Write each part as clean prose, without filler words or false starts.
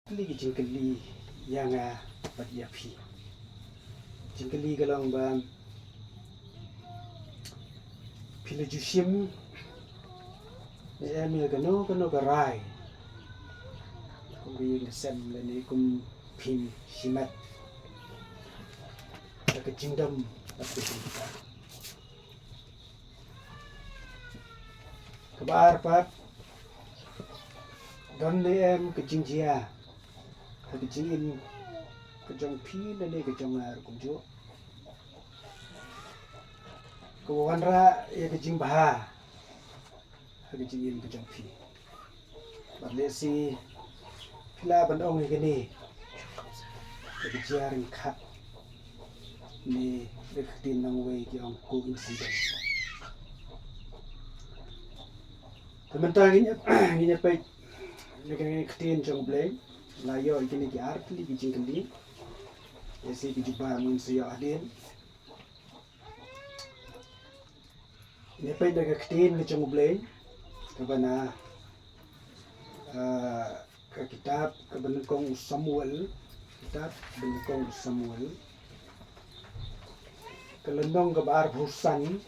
Ligi jingkeli yang bat yapi jingkeli galong ba pilajusim emil gano garai kuri ngesem leni kum pin simat ke jingdam bat kita kabar pat don em ke jingjia ke jingin ke jong pi leni ke jong ar kumjo ke wanra ya ke jing baha ke jingin ke jong pi bat lesi pila bandong ni gini ke jaring khat ni rektin nang we ki ong ku incident teman-teman ini apa ini ketin jong blay layo ini ki arti ki jingkeli esi ki jumpa mun siya adin ini apa daga ketin ki jong blay kabana ke kitab kebenukong Samuel kitab benukong Samuel kelendong kebar busan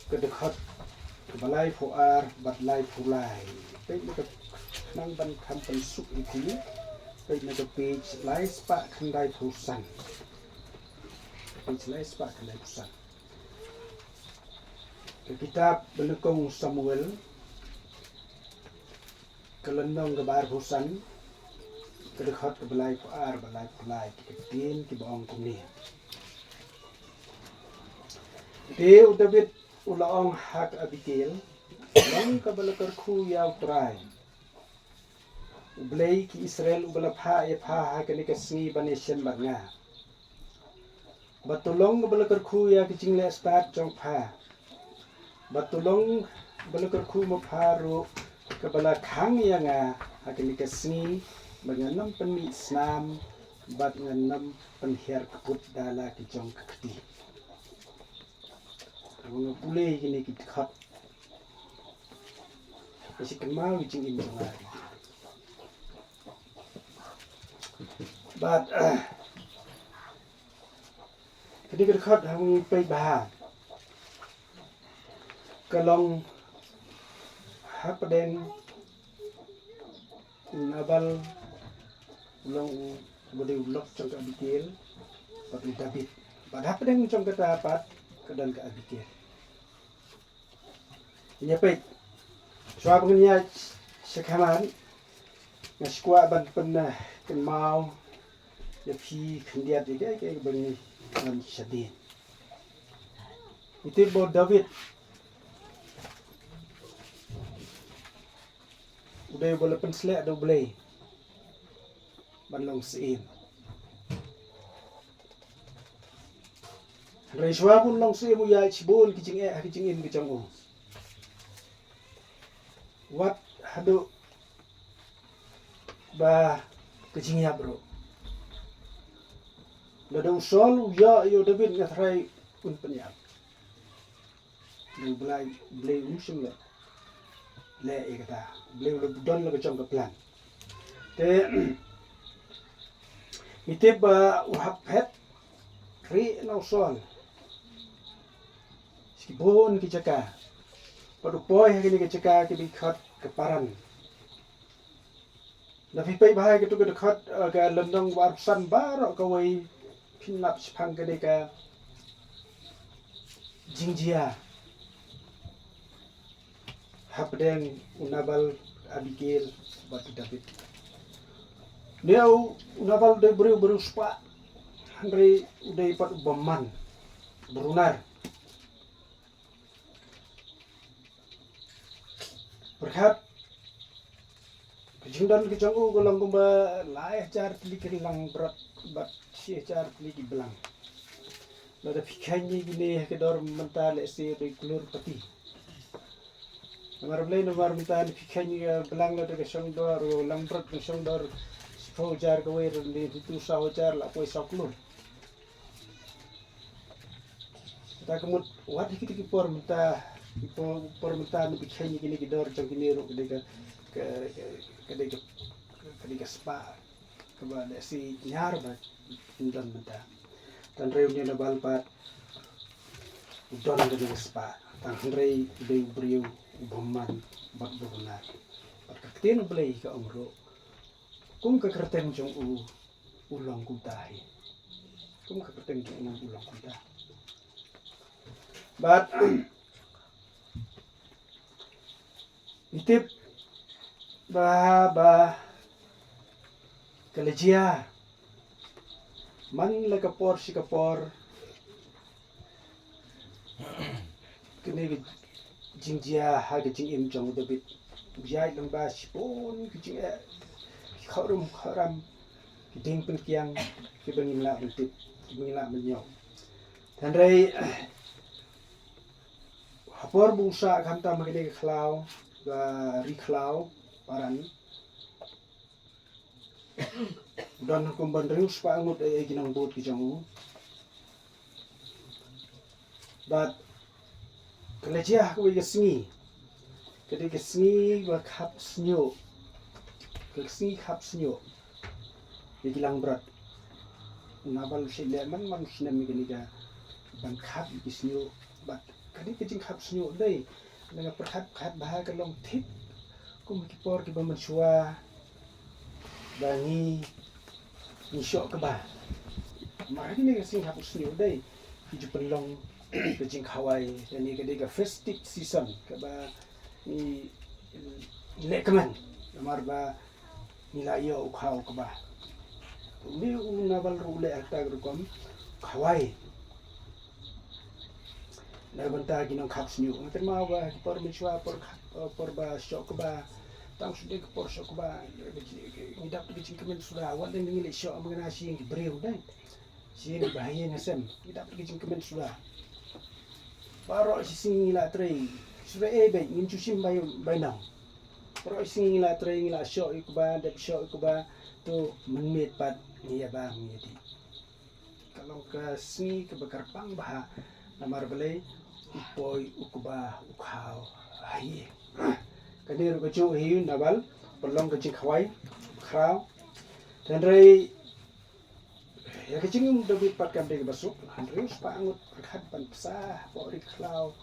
kedekat kebalai fuar batlai fulai pe na nang ban kam pan suk iki pe na page lai spa khandai fusan page lai spa khandai fusan ke kitab benukong Samuel kelendong kebar busan kedekat kebalai fuar batlai fulai ketin ki baong kumni Deu David ulaong hak Abigail lang kabalakar khu yaw try ublay ki Israel ubala pha e pha ha kani kasngi baneshan banga batulong kabalakar khu ya ki jingle start jong pha batulong balakar khu mo pha ro kabala khang ya nga ha kani kasngi banganam panmi snam bat nganam panher kaput dala ki jong kakti Mga pulay gini kita kat kasi kemau jing in mga but ketika kat hang pay bah kalong hapaden nabal ulong bodi ulok trong ka Abigail pati David but hapaden trong kata apat kedan ka Abigail Nyapit suap ngnya sekaman ngaskwa ban penna kan mau ya pi khendiat ide ke bani an shadin itu bo David udah boleh penslek do boleh ban long sein Reiswa pun long sein mu ya chibon kijing in kijang o Wat hado ba kecingnya bro. Lada usol ya yo David ngatrai pun penyap. Lu belai usung le kata. Belai lu don lu kecong ke plan. Te mitib ba uhap het ri na usol. Sikibon kicaka. Padupoy hagini keceka ki bikat keparan. Napipay bahay gitu ke dekat ke lendong warsan barok kawai pinap sepang ke deka jingjia. Hapden unabal Abigail batu David. Dia unabal de beri spa. Andre udah ipat ubaman berunar. Berkat kejingdan kejanggu golong kumba laih car tili kerilang berat bat si car tili di belang. Lada pikirnya gini kedor mental esi regular pati. Nomor beli nomor mental pikirnya belang lada kesong dor lang berat kesong dor sepuluh jar kawai di itu sahut jar lah kawai saklur. Kita kemud wat dikit por mental permintaan bikin gini gidor jong gini ro gede ke spa kepada si nyar ba dan benda dan reunnya na balpat udon ke spa tang rei dei brio ubman bat bugna pat kakten blei ka umro kum ka kerten jong ulong kutai kum ka kerten jong ulong kutai but itip ba kalejia man la kapor si kapor kene jingjia ha ke jing im jong de bit jai lang ba sipon ke jing kharam ding pen kiang ke bengin la tip bengin la menyo dan rei hapor busa khamta magene khlau ba ri khlau paran dan kumban rius pa angut ay ginang bot kijang but kalajia ko igasngi kadi gasngi ba khap snyo gasngi khap snyo igilang berat nabal sile man sinam ganiga ban khap gisnyo but kadi kijing khap snyo dai nga perhat khat bahag long thik kum kipor ki ba mansua bangi ni syok ke ba mari ni sing hapus ni dai hiju pelong ke jing khawai dan ni ke de festive season ke ba ni lekman mar ba ni la yo khau ke ba ni una bal rule akta grukom khawai na banta ginong khaps ni ngaten ma ba por miswa por ba syok ke ba tang sudah ke por syok ke ba ni dak ke jing kemen sudah wan deng ni syok mengena sing breu dai sing bahaya ngasem ni dak ke jing kemen sudah baro sing la trei sudah be ngin chusim bai nang baro sing la trei la syok ke ba dep syok ke ba tu menmet pat ni ya ba mi di kalau ke sini ke bakar pang bah namar belai upoi ukuba ukhau ai kadir ko chu hi nabal pelong ke khawai khrau dan rei ya ke jing do bit pat kam de basuk handreus pa angut khat pan psa pori khlau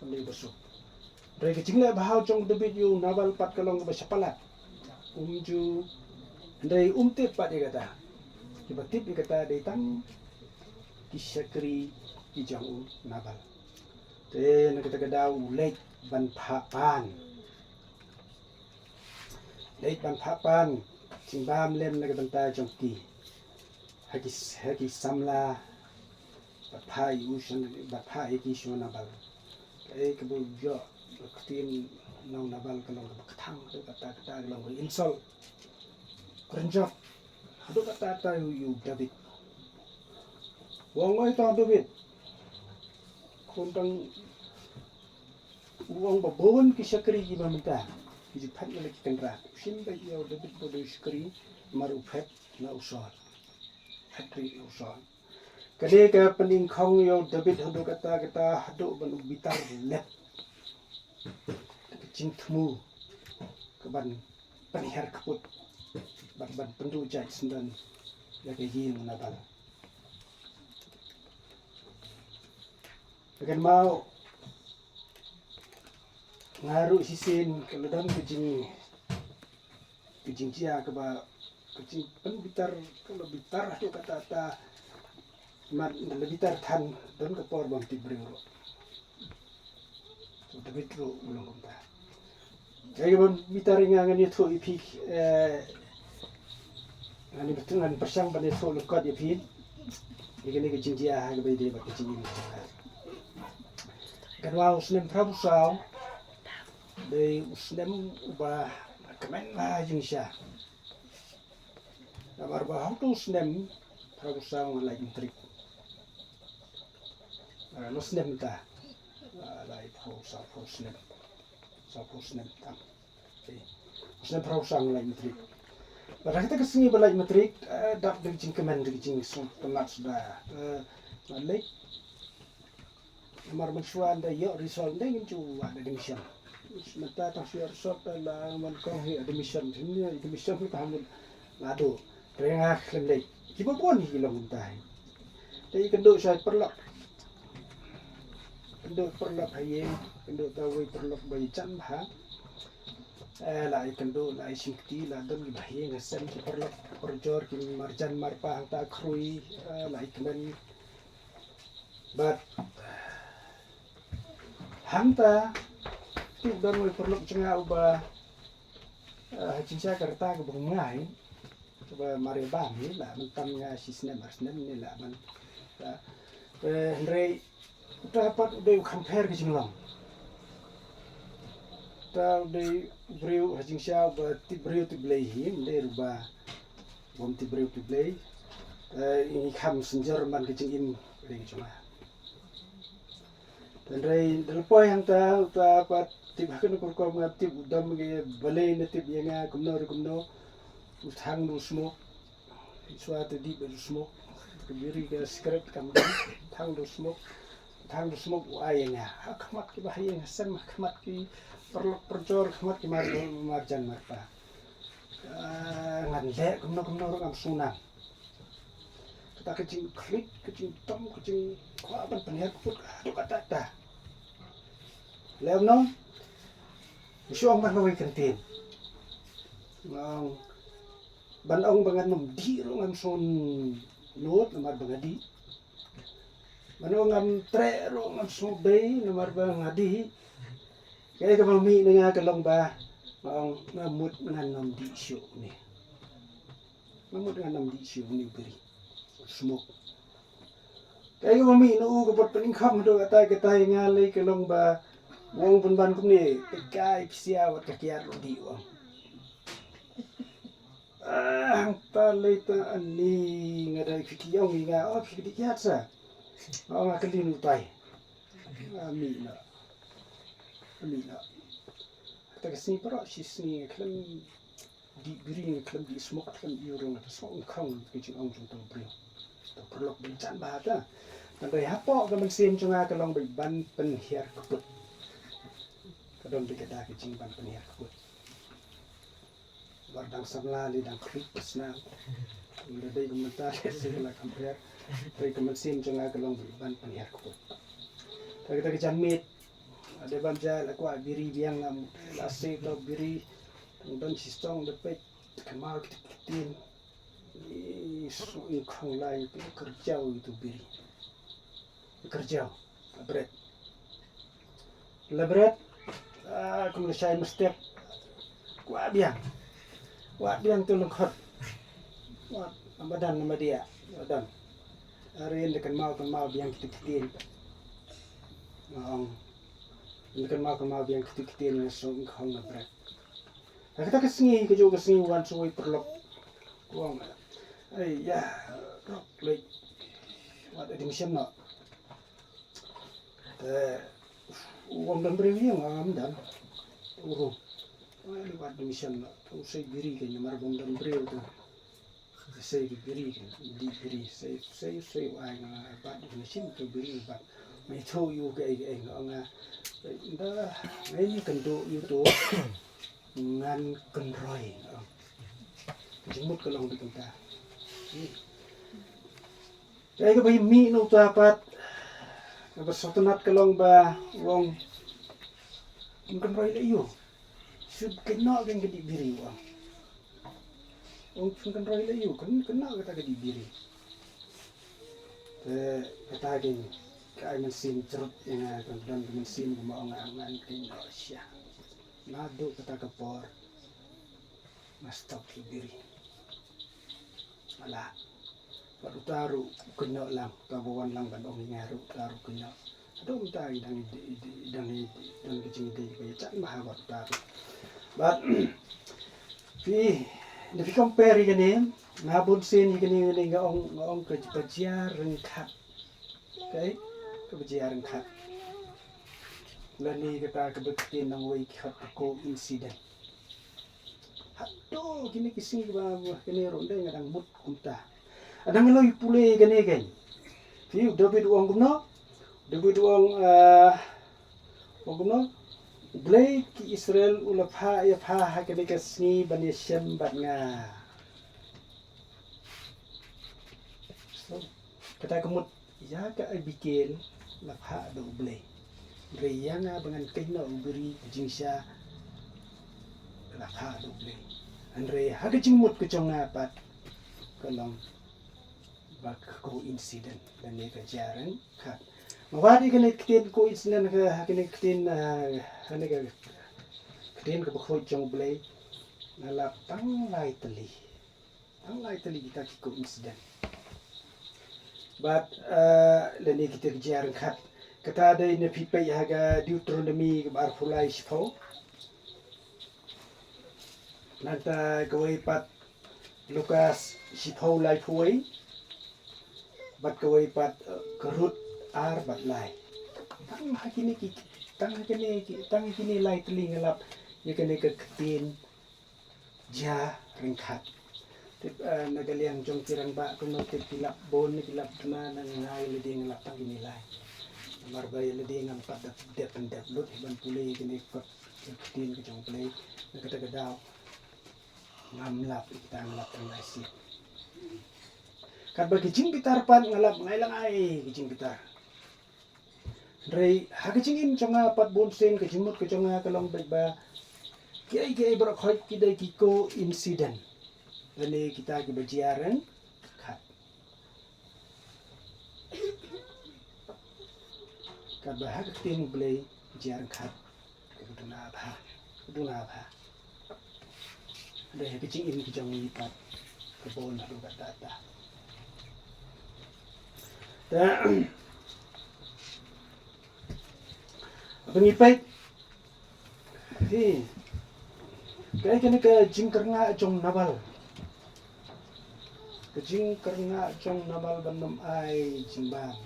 kam de basuk rei ke jing le bahau jong do bit yu nabal pat kalong ke basapalat umju rei umtip pat de kata tiba-tiba kata de tang kisakri kijang nabal te na kata kadau late ban phapan late ban phapan cimbam lem na kadanta jongki haki samla bapai usan bapai ki shona bal ke bu jo tin nong nabal kalau kathang kata kalau insol kerenjak hadu kata yu David wong oi to David kuntang uang babon kisakri gimana minta hiji phat lagi kendra sim ba yo David bodo skri maru phat na usol hatri usol kali ka pening khong yo David hadu kata hadu ban bitar lep jing thmu ke ban panihar kaput ban pendu jai sendan lagi yin nabal akan mau ngaruh sisin kalau dalam kejing cia ke ba kejing pen bitar kalau bitar tu kata mat bitar than dan ke por bang ti bring ro so David ro ulong kumta jadi ban bitar ngangan itu ipi ngani betul ngani persang ban itu lukat ipi ini kejing cia ke ba dia ba kejing ini kan wow snem prabu sao de snem ubah kemen la jingsha namar bah tu snem prabu sao la intrik no snem ta la itu sao snem tam snem prabu sao la intrik pada kita kesini balai intrik dak de jing kemen de jing sun telat sudah balik Mar mensuan da yo risol da ngin chu ada dingsian sementara tak siar sok lah man kong hi admission kita hamun ngado rengah lendai kiba pun hi long untai dai kendo sai perlok kendo perlok haye kendo tawai perlok bai chan bha lại kendo lại sikti la dom bahi ngasan ki perlok perjor ki marjan marpa ta krui lại kemen bat hanta tu dan mai perlok cenga uba cinca kerta ke bungai coba mari bang ni la mentam nga sisna marsna ni la man Henry dapat udah compare ke jinglong ta udah beriu hajing sia ba ti beriu ti blai him de ruba bom ti beriu ti blai ini kham senjer man ke jing im ring cuma dan rai delpo yang ta pat ti bakan ko ngati udam ge balai ne ti yenga kumno uthang nu smo suatu di beru smo kebiri ke script kam thang nu smo ayenya khmat ki bahaya sam khmat ki perlu perjor khmat ki marjan marpa ngan le kumno ro am sunang kita kecing klik kecing tom kecing kwa ban penher put do kata ta lem no syong ban mawi kentin ngong ban ong bangan nom di ro ngam son lot namar bangadi ban ong ngam tre ro ngam so bei namar bangadi kaya ka mami nga kalong ba ngong ngamut ngan nom di syo ni ngamut ngan nom di syo ni beri smoke kaya ka mami no ko pot paning kham do ata kita ngalai kalong ba wong pun ban kum ni kai psia wat kakiar ro di wong ta leita ani ngada fikiyong nga o fikiyat sa o ngakalin utay amina ta kasi pero sisni klam di biri klam di smoke klam di urang ta so khang ki ong jung tong pri to perlok bin chan ba ta tan dai hapo ga man sim chunga ka long bai ban pen hiar kuput kadon bi kada ki jing ban pen hiar kuput bardang sabla li dang klik pesna udah dai komentar segala compare dai komen sim chunga ka long bai ban pen hiar kuput ta kita ki jamit ada banja la kwa biri biang am lase to biri dan sistong de pe kemal kitin so khong lai kerja itu biri kerja labret kuma sai mesti kwa biang tu lengkot wa badan nama dia badan hari ini kan mau biang kitin ini kan mau biang kitin so khong labret kita kesini ke juga kesini wan suwi perlok uang ya rok lek wat admission no uang dan beri yang am dan uru wat admission no usai biri ke nomor bom dan beri tu saya biri ke di biri saya ai na bat admission tu biri bat mai tho yu ke ai nga dah ini kendo yu tu ngan kenroi jemut kelong di kita kaya ka bay mi no tapat bersotonat kelong ba wong kenroi la iyo sud kena kan gedi biri wong kenroi la iyo kena kata gedi biri kata geng kaya mesin cerut yang dan mesin bumaongan kena sya nado kata kapor mastap biri ala baru taru kena lang kabawan lang bandong ngaru taru kena adong tai dan kecing de kaya cak mah baru taru but fi compare gani ngabun sin gani ngaong kejiar rengkat okay kejiar rengkat lani kita kebetulan nang way ko incident hato kini kising ba kini ronde ngadang mut kunta adang loy pule gani gen fiu david wong gumno Blay ki Israel ulapha ya pha hakene kasni bani shem batnga. So kata kemut ya ka Abigail lapha do blay. Reyanga bangan kaina uberi jingsha lapha do blay. Andre haga jingmut kechonga pat kalong bak coincident dan ne kajaran kat. Mawadi kene ktin coincident ka hakene ktin hane ka ktin ka bakhoy chong blay nalap tang lai tali kita ki coincident. But leni kita kajaran kat kata day ne pipai haga Deuteronomy bar fulai sipho nanta gawai pat Lukas sipho lai phuai bat gawai pat kerut ar bat lai tang hakini lai teling ngalap ya kene ke ketin ja ringkat tip nagaliang jong tirang ba kuno tip kilap bon ni kilap tuna nang ngai le ding ngalap tang ini lai marbay le ding ang pat dep lut ban puli kene kot ketin ke jong play nakata gadaw ngamlap itang lap ang nasi kad bagi jing gitar pan ngalap ngailang ai jing gitar Rey hagajingin chonga pat bonsen ke jimut ke chonga kalong ba kiai bro khoi kidai kiko incident lene kita ki bajiaran khat kad ba hagatin blay jiaran khat keduna ba ada hagajingin ke chongi pat ke bon hadu kata ta Pengipay kaya kini ke jing karnga jong nabal bandam ai jimbang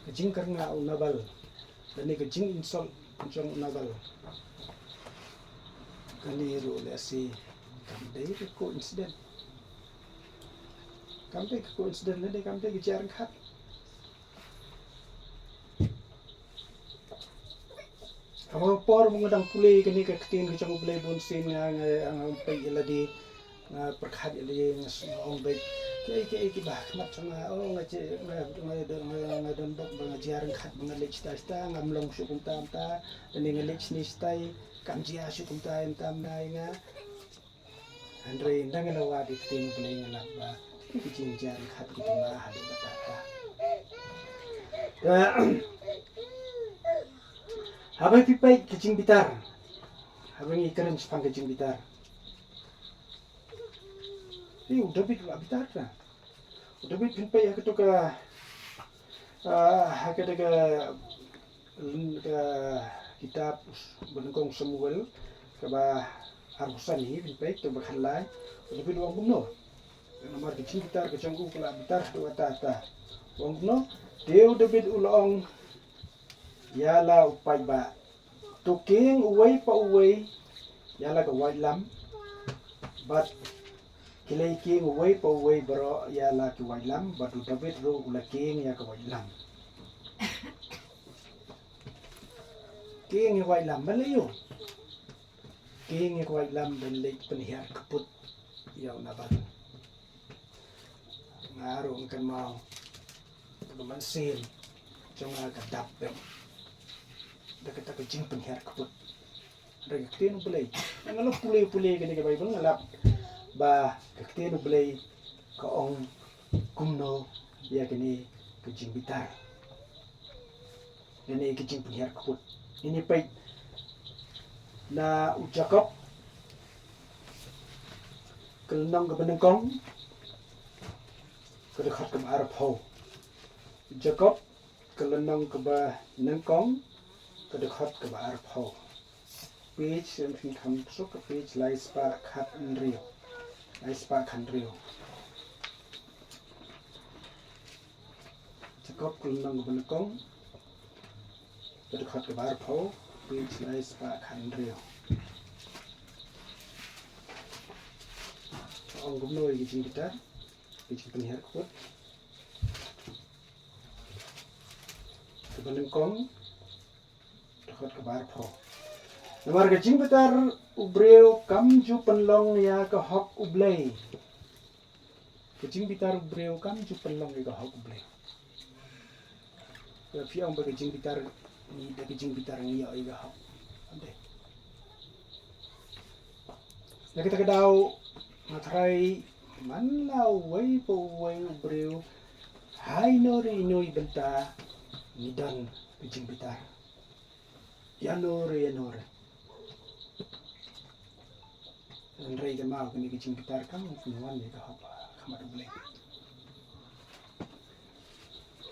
ke jing karnga nabal dan ke jing insol jong nabal kani ro lesi kamdai ke coincident lede kamdai ke jarang khat Ang por mga dang pulay kani ka ketin ka chong pulay bonsin nga ang pay iladi nga perkhat iladi nga song bay kay ba mat nga nga che nga don bok mga jarang khat mga lech sta nga mlong su kum tam ta ani nga lech ni stai kam jia su kum ta tam nai nga andre ndang nga wadi ketin pulay nga ba ki jing jarang khat ki ma hadu batata Habay pipay kicing bitar. Habang ikaran sa kicing bitar. Udah bitar na. Udah pipay hakato ka kitab Benengkong Samuel kaba harusan ni pipay to bakhalay. Udah wang bumno. Nomor kicing bitar kacanggu kala bitar dua tata. Wang bumno Deo David ulong yala upay ba tuking uway pa uway yala ka white lam but kilay king uway pa uway bro yala ki white lam but David ro ula king ya ka white lam king white lam malayo king white lam ben late penihar kaput yaw na ba ngaro kan mau pagmansin trong kadap dekat jing penghar kaput dari ketin belai ngalo pulai kini ke Bible ngalap ba ketin belai ka ong kumno ya kini ke jing bitar ini ke jing penghar kaput ini pai na ujakop kelnong ke Benengkong ke dekat ke Arab ho Jacob kelnong ke Benengkong kedekat ke Arab ho page yang kami masuk ke page Laispa Khat Rio Jacob kelnong ke Benengkong kedekat ke Arab ho page Laispa Khat Rio ang gumno ay gijing kita gijing penihar kuput ke Benengkong kot kabar pro namar kecing betar ubreo kam ju penlong ya ke hok ublei kecing bitar ubreo kam ju penlong ya ke hok ublei fiang ba kecing bitar ni da kecing bitar ni ya ke hok ande na kita kedau matrai man lau wai po wai ubreo hai nori noi benta nidan kecing bitar ya nore Andrei ke mau kini kecing bitar kam nuan ni ke hok kamat ublei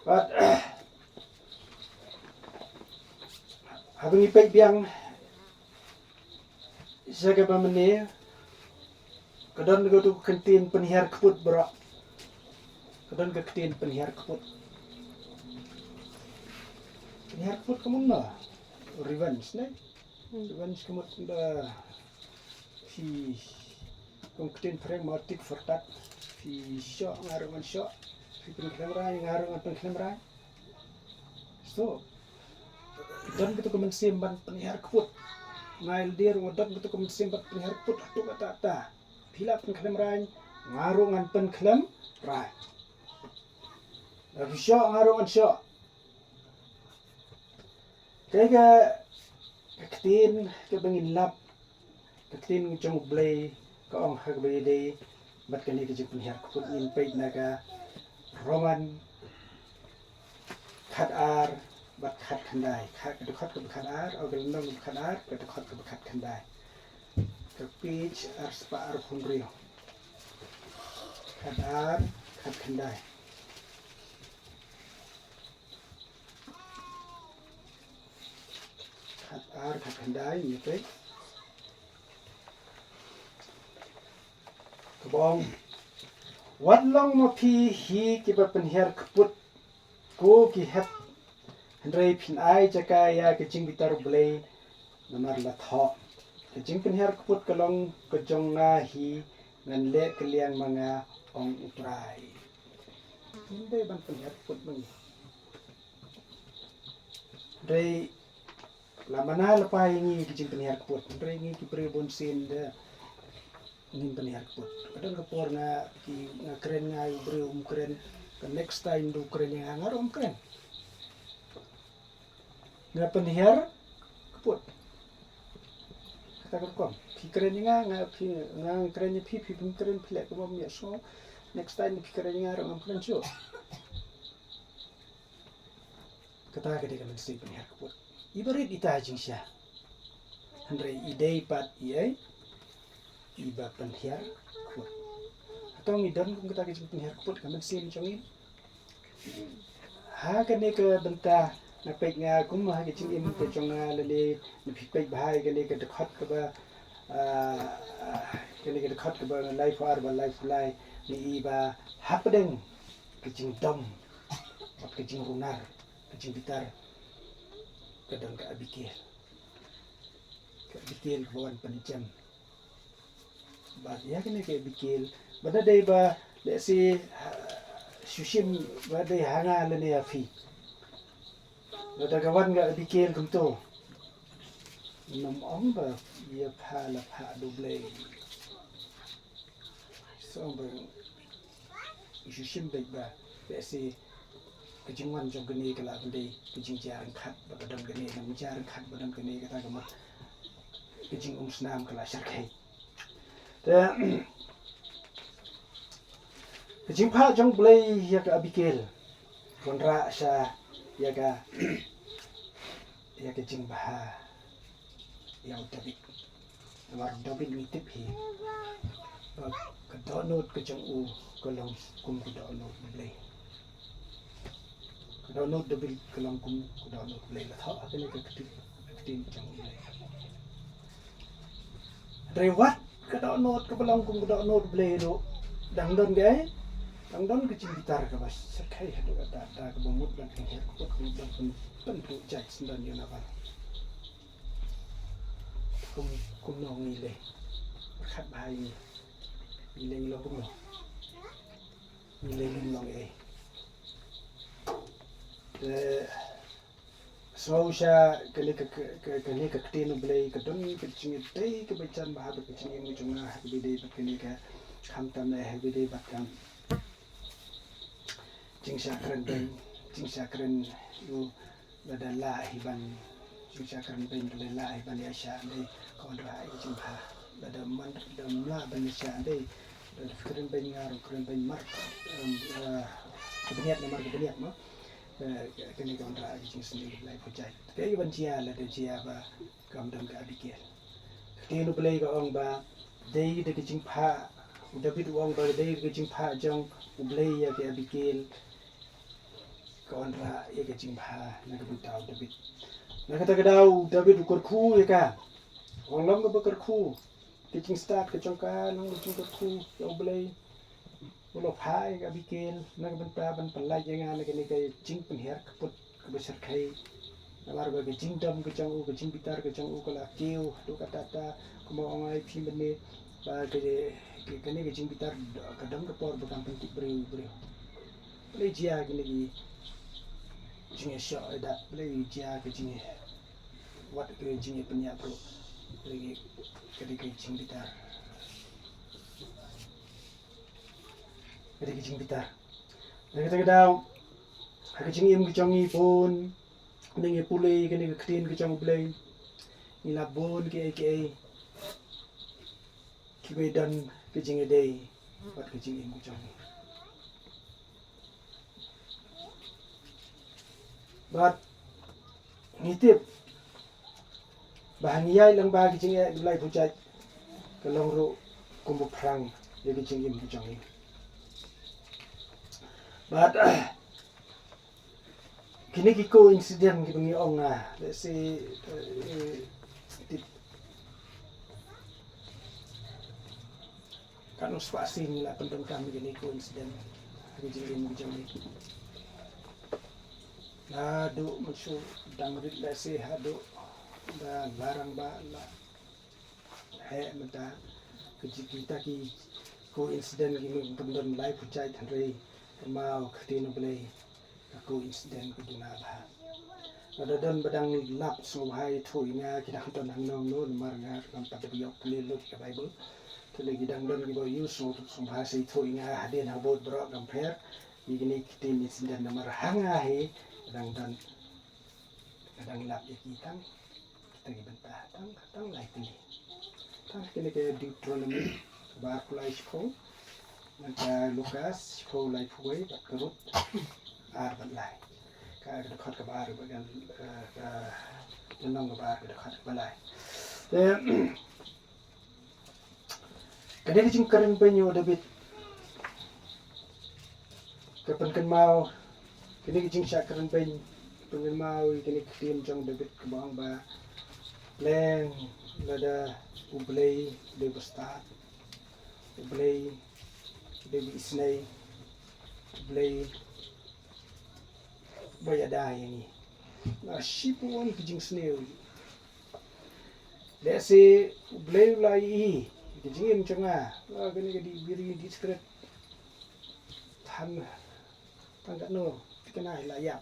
but habang ipay biang isa ka ba mani kadon ko tu kantin penihar keput bro kadon ka kantin penihar keput kamu na revenge ne revenge kamu da si kung kantin preng matik fortat si syo ngarongan syo si penkhlemrai ngarongan penkhlemrai so dan gitu kemensimban penihar keput ngail dir ngodot gitu kemensimban penihar keput atu kata pila penklem rai ngarungan penklem rai tapi syo ngarungan syo kaya ketin ke bangin lap ketin jong blay ka ong hagbede bat kani ke penihar keput in pait naga roman khadar bat khat khandai khat ke khat ke khadar au ke nang khadar ke khat ke khat khandai ke pitch ar spa ar phunrio khadar khat khandai khadar khat khandai ni pe kebong wat long ma phi hi ke ba penher keput ko ki het Andrei pin ai jaka ya kecing bitar blei namar la tho kecing penher keput kalong kejong nga hi ngan le keliang manga ong utrai inde ban penher keput bang Andrei lamana lepai ngi kecing penher keput Andrei ngi ki bre bon sin de nin penher keput kadang kapor nga ki nga keren nga bre keren the next time do keren nga ngar keren nga penihar keput kata kerkom pi keren nga keren pi keren plek ko mi so next time pi keren nga ram keren so kata ke kan si penihar keput ibarit ita jingsya Andrei idei pat iai iba penihar keput atau ngidon kung kata ke penihar keput kan si chongin ha kan ke bentah napek nga kum ha ke ching im ke chong nga le ne phipek bhai ke le ke khot ke ba ke le ke khot ke ba life ar ba life lai ni ba hapdeng ke ching dom ke ching runar ke ching bitar ke dong ka abikel bawan penicam ba ya ke ne ke abikel bada dei ba le si sushim ba dei hanga le ne afi Ada kawan nggak bikin gitu, nom ong ba ia pala pa double, so bang isu simbek ba, biasa kejungan jom geni kalau benda kejung jarang kat, badam geni, nam jarang kat badam geni kata kamu kejung senam kalau syarkai, dan kejung pa jom boleh ya ke abikel, kontra sa ya kecing baha yang tabik war dobin mitip hi ke download ke jang u kolong kum ke download play ke download dobil kolong kum ke download play la tha akene ke ketin jang play rewat ke download ke kolong kum ke download play do dangdon gai dangdon ke cing gitar ke bas serkai hadu kata ke bomut dan ke kut pentu cek sendan yo na kum nong nile khat bahai nile lo kum lo nile lim nong Sosya kani ka ktin blai ka don ka chingi tei ka bachan ba ha ka chingi mu chunga ha bi dei kani ka kham tam na ha bi dei bat kam chingsha kren yu la la hiban chingsha kren ben la hiban ya sha dei kontra ai ching ha da man da la ban sha dei da kren ben ngar kren ben mar kebenyat nomor kebenyat mo kini kontra ai ching sendiri lai pojai kai ban chia la de chia ba kam dam ka abikel kini nu play ka ong ba dei de ching pha David wong ba dei ke ching pha jong play ya ke abikel kontra ya ke ching pha na ke butau David na kata ke dau David ukor khu ya ka wong lam ka bakar khu ke ching start ke chong ka nang ching ka khu yang play Ulo phai ka bikin na ka banta ban palai jenga na ke ni ka ching pen her kaput ka besar khai na lar ba ke ching dam ke chang u ke ching bitar ke chang u ka la kiu tu ka tata ko mo ngai phi bene ba ke ni ke ching bitar ka dam ka por ba kam pen tik breu play jia ke ni ching sho da play jia ke ching wat ke ching pen ya pro play ke ching bitar Kadi kicing bitar. Kata daw, kicing im kicang ipon, ning ipulay kani ktin kicang ublay. Nilabon ke kibedan kicing eday, pat kicing im kicang. Bat ngitip bahangiyay lang ba kicing ublay pujat kalong ro kumbuk prang ya kicing im kicang ni. But kini kiko incident ki bengi ong let's say kan spasi ni la penton kami kini ko incident kejadian ni adu musuh dangrit let's say adu da larang ba la he mata kita ki ko incident ki penton live pucai thanrei mau ktin blai aku insiden kuduna ba ada dan badang lap so hai thoinga kidang ton hang nong non marnga kam ta biok le lo ka bible to le gidang don gi bo use so ha sei thoinga haden ha bot bro kam pher igini ktin insiden namar hanga he kadang lap ya kitang kita gi bentah tang lai pilih tang kene ke Deuteronomy bar kulai ko Nanti Lukas, kau lai puai, bat kerut, bat lai. Kau dekat ke bar, bagian jenong ke bar, dekat ke balai. Kadang kicing keren penyu David, kepenken mau, kini kicing syak keren penyu, pengen mau, kini kitim jong David ke bawang ba, leng, lada ublay, de bestat, ublay. Dewi Isnay Blay Bayada ini na shipon kijing snail lesi Blay lai kijing changa la gani gadi biri discret tangga no kena layap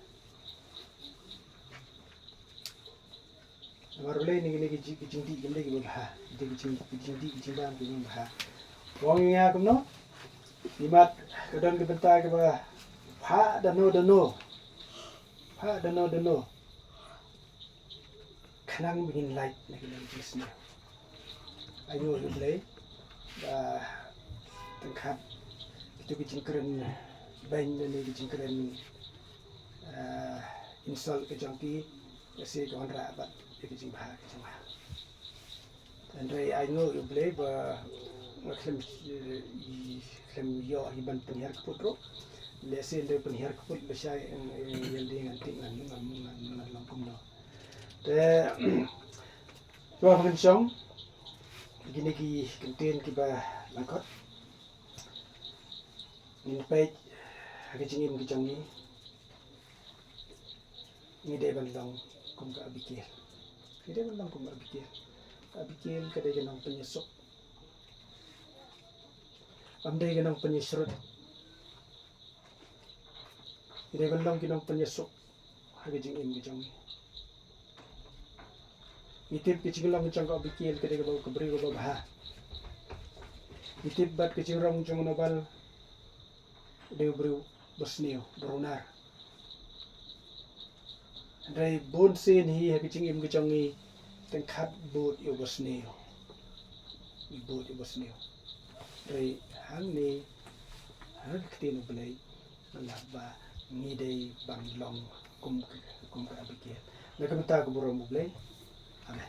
marulay ni gani kijing di gani gani bah kijing bang kijing bah wongnya kumno Limat kadang dibentar ke bawah. Pak dano. Kanang begin light lagi bisnya. Ayo play. Tengkat itu kicing keren bang dan kicing keren install ke jangki kasi kawan rapat kicing bah. Dan dari ayo play ba klem yo iban penyiar keputro lesen de penyiar keput besar yang dengan tinggal dengan lampung no te tua pensiong gini ki kenten ki ba langkot ini page kecingin kecang ni de bandang kum ka abikir ide bandang kum abikir kada janang penyesok Amday ganang penyesrut. Ide ganang kinang penyesok. Hagajing im gajang. Itip kicing lang kang kabikil kada ka kabri ka baha. Itip bat kicing rong kang nobal de bru bosneo brunar. Dai bon sin hi kicing im kicang ni tengkat bot yo bosneo. Bot yo bosneo. Dai hang ni hang ktin belai malaba ni dai bang long kum ka abikil. Nakamta ko burong belai. Amen.